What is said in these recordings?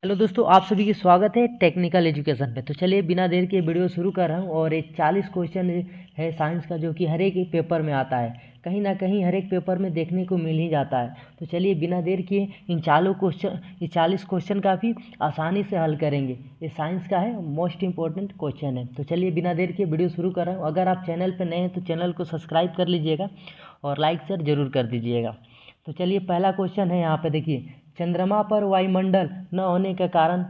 Hello दोस्तों, आप सभी की स्वागत है टेक्निकल एजुकेशन पे। तो चलिए बिना देर के वीडियो शुरू कर रहा हूँ। और एक 40 क्वेश्चन है साइंस का, जो कि हर एक पेपर में आता है, कहीं ना कहीं हर एक पेपर में देखने को मिल ही जाता है। तो चलिए बिना देर किए इन 40 क्वेश्चन का भी आसानी से हल करेंगे। ये साइंस का है, मोस्ट इंपॉर्टेंट क्वेश्चन है। तो चलिए बिना देर के वीडियो शुरू कर रहा हूँ। अगर आप चैनल पर नए हैं तो चैनल को सब्सक्राइब कर लीजिएगा और लाइक शेयर जरूर कर दीजिएगा। तो चलिए पहला क्वेश्चन है, यहाँ पे देखिए, चंद्रमा पर वायुमंडल न होने का कारण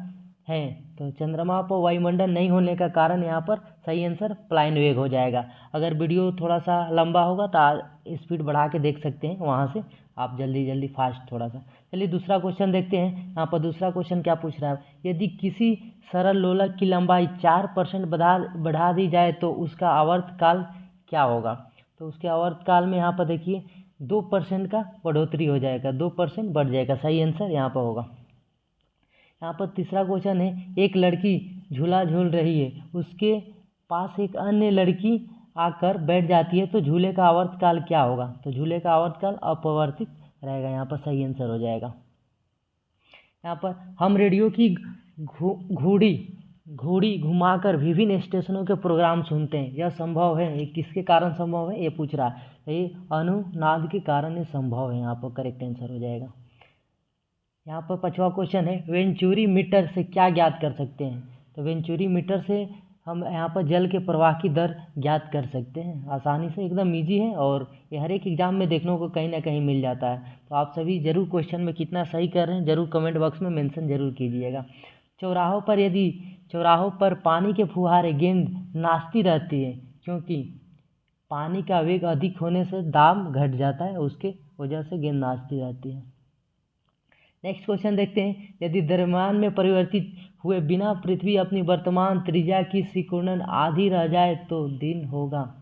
है। तो चंद्रमा पर वायुमंडल नहीं होने का कारण यहाँ पर सही आंसर प्लाइन वेग हो जाएगा। अगर वीडियो थोड़ा सा लंबा होगा तो स्पीड बढ़ा के देख सकते हैं, वहाँ से आप जल्दी जल्दी फास्ट थोड़ा सा। चलिए दूसरा क्वेश्चन देखते हैं। यहाँ पर दूसरा क्वेश्चन क्या पूछ रहा है, यदि किसी सरल लोलक की लंबाई 4% बढ़ा दी जाए तो उसका आवर्तकाल क्या होगा। तो उसके आवर्तकाल में यहाँ पर देखिए 2% का बढ़ोतरी हो जाएगा, 2% बढ़ जाएगा, सही आंसर यहाँ पर होगा। यहाँ पर तीसरा क्वेश्चन है, एक लड़की झूला झूल रही है, उसके पास एक अन्य लड़की आकर बैठ जाती है, तो झूले का आवर्तकाल क्या होगा। तो झूले का आवर्तकाल अपवर्तित रहेगा, यहाँ पर सही आंसर हो जाएगा। यहाँ पर हम रेडियो की घूड़ी घूड़ी घुमाकर विभिन्न स्टेशनों के प्रोग्राम सुनते हैं, यह संभव है, ये किसके कारण संभव है, ये पूछ रहा है। ये अनुनाद के कारण ये संभव है, यहाँ पर करेक्ट आंसर हो जाएगा। यहाँ पर पांचवा क्वेश्चन है, वेंचुरी मीटर से क्या ज्ञात कर सकते हैं। तो वेंचुरी मीटर से हम यहाँ पर जल के प्रवाह की दर ज्ञात कर सकते हैं आसानी से, एकदम इजी है और ये हर एक एग्जाम में देखने को कहीं ना कहीं मिल जाता है। तो आप सभी जरूर क्वेश्चन में कितना सही कर रहे हैं जरूर कमेंट बॉक्स में मेंशन जरूर कीजिएगा। चौराहों पर पानी के फुहारे गेंद नाचती रहती है, क्योंकि पानी का वेग अधिक होने से दाब घट जाता है, उसके वजह से गेंद नाचती रहती है। नेक्स्ट क्वेश्चन देखते हैं, यदि द्रव्यमान में परिवर्तित हुए बिना पृथ्वी अपनी वर्तमान त्रिज्या की सिकुड़न आधी रह जाए तो दिन होगा।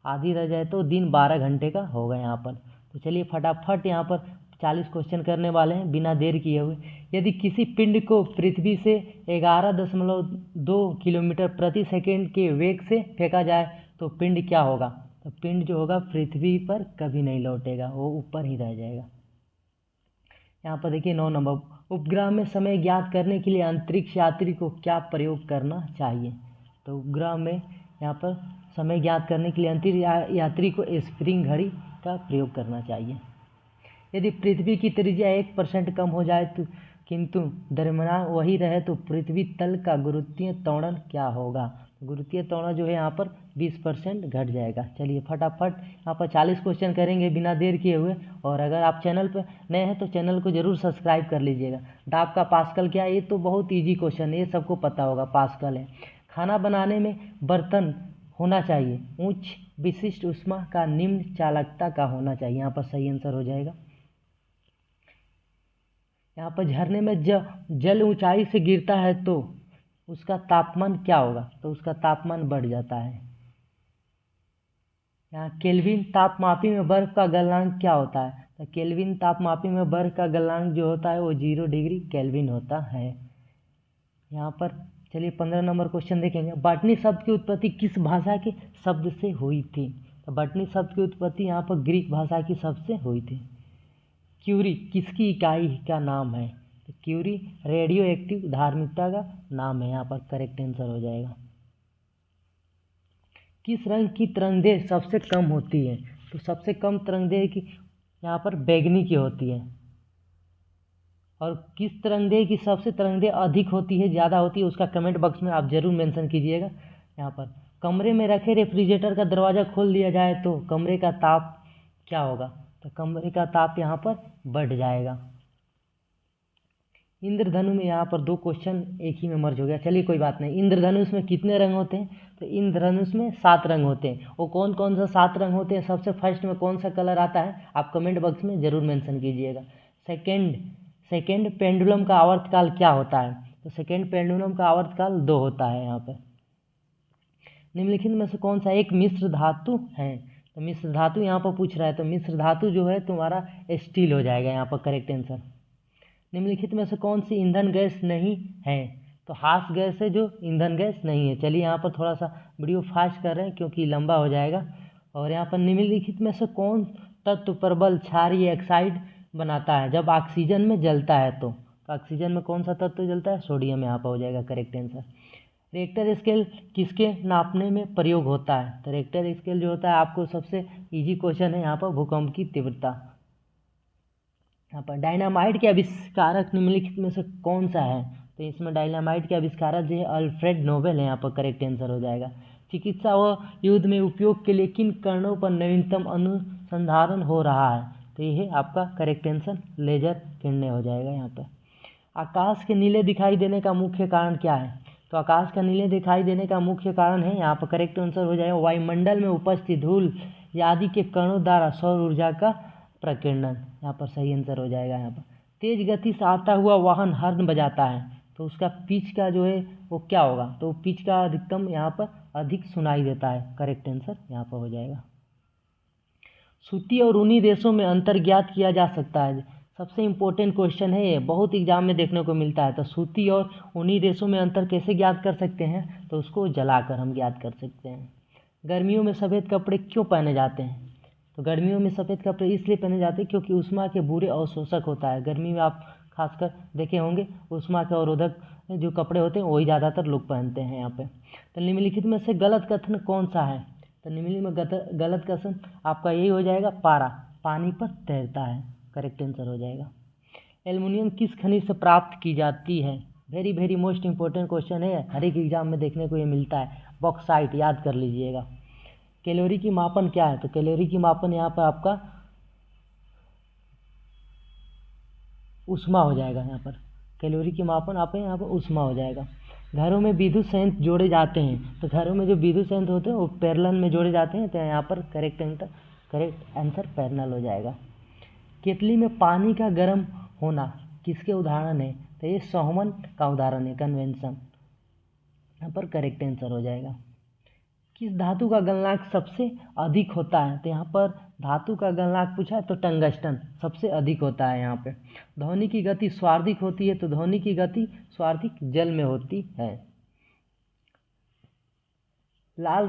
आधी रह जाए तो दिन 12 घंटे का होगा यहाँ पर। तो चलिए फटाफट यहाँ पर 40 क्वेश्चन करने वाले हैं बिना देर किए हुए। यदि किसी पिंड को पृथ्वी से 11.2 किलोमीटर प्रति सेकेंड के वेग से फेंका जाए तो पिंड क्या होगा। तो पिंड जो होगा पृथ्वी पर कभी नहीं लौटेगा, वो ऊपर ही रह जाएगा। यहाँ पर देखिए 9 नंबर, उपग्रह में समय ज्ञात करने के लिए अंतरिक्ष यात्री को क्या प्रयोग करना चाहिए। तो उपग्रह में यहाँ पर समय ज्ञात करने के लिए अंतरिक्ष यात्री को स्प्रिंग घड़ी का प्रयोग करना चाहिए। यदि पृथ्वी की त्रिज्या 1% कम हो जाए तो किंतु द्रव्यमान वही रहे तो पृथ्वी तल का गुरुत्वीय त्वरण क्या होगा। गुरुत्वीय त्वरण जो है यहाँ पर 20% घट जाएगा। चलिए फटाफट यहाँ पर 40 क्वेश्चन करेंगे बिना देर किए हुए। और अगर आप चैनल पर नए हैं तो चैनल को जरूर सब्सक्राइब कर लीजिएगा। डाब का पास्कल क्या है, ये तो बहुत ईजी क्वेश्चन है, ये सबको पता होगा, पास्कल है। खाना बनाने में बर्तन होना चाहिए उच्च विशिष्ट ऊष्मा का, निम्न चालकता का होना चाहिए, यहाँ पर सही आंसर हो जाएगा। यहाँ पर झरने में जल ऊंचाई से गिरता है तो उसका तापमान क्या होगा। तो उसका तापमान बढ़ जाता है। यहाँ केल्विन तापमापी में बर्फ का गलनांक क्या होता है। तो केल्विन तापमापी में बर्फ का गलनांक जो होता है वो 0 डिग्री केल्विन होता है। यहाँ पर चलिए 15 नंबर क्वेश्चन देखेंगे, बॉटनी शब्द की उत्पत्ति किस भाषा के शब्द से हुई थी। तो बॉटनी शब्द की उत्पत्ति यहाँ पर ग्रीक भाषा की शब्द से हुई थी। क्यूरी किसकी इकाई का नाम है। तो क्यूरी रेडियो एक्टिव धार्मिकता का नाम है, यहाँ पर करेक्ट आंसर हो जाएगा। किस रंग की तरंगदैर्घ्य सबसे कम होती है। तो सबसे कम तरंगदैर्घ्य की यहाँ पर बैगनी की होती है। और किस तरंगदैर्घ्य की सबसे तरंगदैर्घ्य अधिक होती है, ज़्यादा होती है, उसका कमेंट बॉक्स में आप जरूर मेंशन कीजिएगा। यहाँ पर कमरे में रखे रेफ्रिजरेटर का दरवाज़ा खोल दिया जाए तो कमरे का ताप क्या होगा। तो कमरे का ताप यहाँ पर बढ़ जाएगा। इंद्रधनु में यहाँ पर 2 क्वेश्चन एक ही में मर्ज हो गया, चलिए कोई बात नहीं। इंद्रधनुष में कितने रंग होते हैं। तो इंद्रधनुष में 7 रंग होते हैं। वो कौन कौन सा 7 रंग होते हैं, सबसे फर्स्ट में कौन सा कलर आता है, आप कमेंट बॉक्स में जरूर मेंशन कीजिएगा। सेकेंड पेंडुलम का आवर्तकाल क्या होता है। तो सेकेंड पेंडुलम का आवर्तकाल 2 होता है। यहाँ पर निम्नलिखित में से कौन सा एक मिश्र धातु है। तो मिश्र धातु यहाँ पर पूछ रहा है, तो मिश्र धातु जो है तुम्हारा स्टील हो जाएगा, यहाँ पर करेक्ट आंसर। निम्नलिखित में से कौन सी ईंधन गैस नहीं है। तो हास गैस है जो ईंधन गैस नहीं है। चलिए यहाँ पर थोड़ा सा वीडियो फास्ट कर रहे हैं क्योंकि लंबा हो जाएगा। और यहाँ पर निम्नलिखित में से कौन तत्व प्रबल क्षारीय ऑक्साइड बनाता है जब ऑक्सीजन में जलता है। तो तो ऑक्सीजन में कौन सा तत्व जलता है? सोडियम यहाँ पर हो जाएगा करेक्ट आंसर। रिएक्टर स्केल किसके नापने में प्रयोग होता है? तो रिएक्टर स्केल जो होता है, आपको सबसे इजी क्वेश्चन है यहाँ पर, भूकंप की तीव्रता। यहाँ पर डायनामाइट के आविष्कारक निम्नलिखित में से कौन सा है? तो इसमें डायनामाइट के आविष्कारक जो है अल्फ्रेड नोबेल है, यहाँ पर करेक्ट आंसर हो जाएगा। चिकित्सा व युद्ध में उपयोग के लिए किन कणों पर नवीनतम अनुसंधान हो रहा है? तो ये है आपका करेक्ट आंसर, लेजर किरणें हो जाएगा यहाँ पर। आकाश के नीले दिखाई देने का मुख्य कारण क्या है? तो आकाश का नीले दिखाई देने का मुख्य कारण है, यहाँ पर करेक्ट आंसर हो जाएगा, वायुमंडल में उपस्थित धूल आदि के कणों द्वारा सौर ऊर्जा का प्रकीर्णन। यहाँ पर सही आंसर हो जाएगा। यहाँ पर तेज गति से आता हुआ वाहन हॉर्न बजाता है, तो उसका पिच का जो है वो क्या होगा? तो पिच का अधिकतम यहाँ पर अधिक सुनाई देता है, करेक्ट आंसर यहाँ पर हो जाएगा। सूती और ऊनी रेशों में अंतर ज्ञात किया जा सकता है। सबसे इम्पोर्टेंट क्वेश्चन है ये, बहुत एग्जाम में देखने को मिलता है। तो सूती और ऊनी रेशों में अंतर कैसे ज्ञात कर सकते हैं? तो उसको जलाकर हम ज्ञात कर सकते हैं। गर्मियों में सफ़ेद कपड़े क्यों पहने जाते हैं? तो गर्मियों में सफ़ेद कपड़े इसलिए पहने जाते हैं क्योंकि ऊष्मा के बुरे अवशोषक होता है। गर्मी में आप खासकर देखे होंगे ऊष्मा के अवरोधक जो कपड़े होते हैं वही ज़्यादातर लोग पहनते हैं यहाँ पे। तो निम्नलिखित में से गलत कथन कौन सा है? तो निम्नलिखित में गलत कथन आपका यही हो जाएगा, पारा पानी पर तैरता है, करेक्ट आंसर हो जाएगा। एल्युमिनियम किस खनिज से प्राप्त की जाती है? Very very most important question है, हर एक एग्जाम में देखने को ये मिलता है, बॉक्साइट, याद कर लीजिएगा। कैलोरी की मापन क्या है? तो कैलोरी की मापन यहाँ पर आपका ऊष्मा हो जाएगा। यहाँ पर कैलोरी की मापन आप यहाँ पर ऊष्मा हो जाएगा। घरों में विद्युत संयंत्र जोड़े जाते हैं, तो घरों में जो विद्युत संयंत्र होते हैं वो पैरेलल में जोड़े जाते हैं, तो यहाँ पर करेक्ट आंसर पैरेलल हो जाएगा। केतली में पानी का गर्म होना किसके उदाहरण है? तो ये सोहमन का उदाहरण है, कन्वेंशन, यहाँ पर करेक्ट आंसर हो जाएगा। किस धातु का गलनांक सबसे अधिक होता है? तो यहाँ पर धातु का गलनांक पूछा है तो टंगस्टन सबसे अधिक होता है यहाँ पे। ध्वनि की गति स्वार्थिक होती है, तो ध्वनि की गति स्वार्थिक जल में होती है। लाल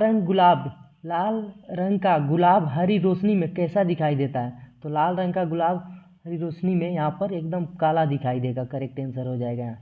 रंग का गुलाब हरी रोशनी में कैसा दिखाई देता है? तो लाल रंग का गुलाब हरी रोशनी में यहाँ पर एकदम काला दिखाई देगा, करेक्ट आंसर हो जाएगा यहाँ।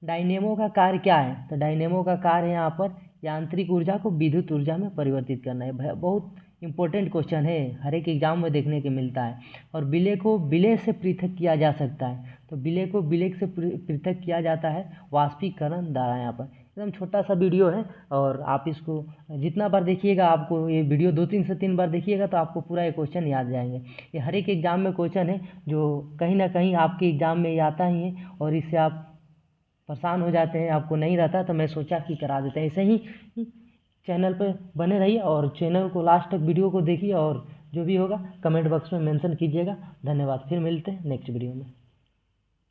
डायनेमो का कार्य क्या है? तो डायनेमो का कार्य यहाँ पर यांत्रिक ऊर्जा को विद्युत ऊर्जा में परिवर्तित करना है। बहुत इंपॉर्टेंट क्वेश्चन है, हर एक एग्जाम में देखने को मिलता है। और विलय को विलय से पृथक किया जा सकता है, तो विलय को विलय से पृथक किया जाता है वाष्पीकरण द्वारा। यहाँ पर एकदम छोटा सा वीडियो है, और आप इसको जितना बार देखिएगा, आपको ये वीडियो 2 से 3 बार देखिएगा तो आपको पूरा ये क्वेश्चन याद जाएंगे। ये हर एक एग्जाम में क्वेश्चन है जो कहीं ना कहीं आपके एग्जाम में आता ही है, और इससे आप परेशान हो जाते हैं, आपको नहीं रहता, तो मैं सोचा कि करा देते हैं। ऐसे ही चैनल पर बने रहिए और चैनल को लास्ट तक वीडियो को देखिए, और जो भी होगा कमेंट बॉक्स में मेंशन कीजिएगा। धन्यवाद, फिर मिलते हैं नेक्स्ट वीडियो में।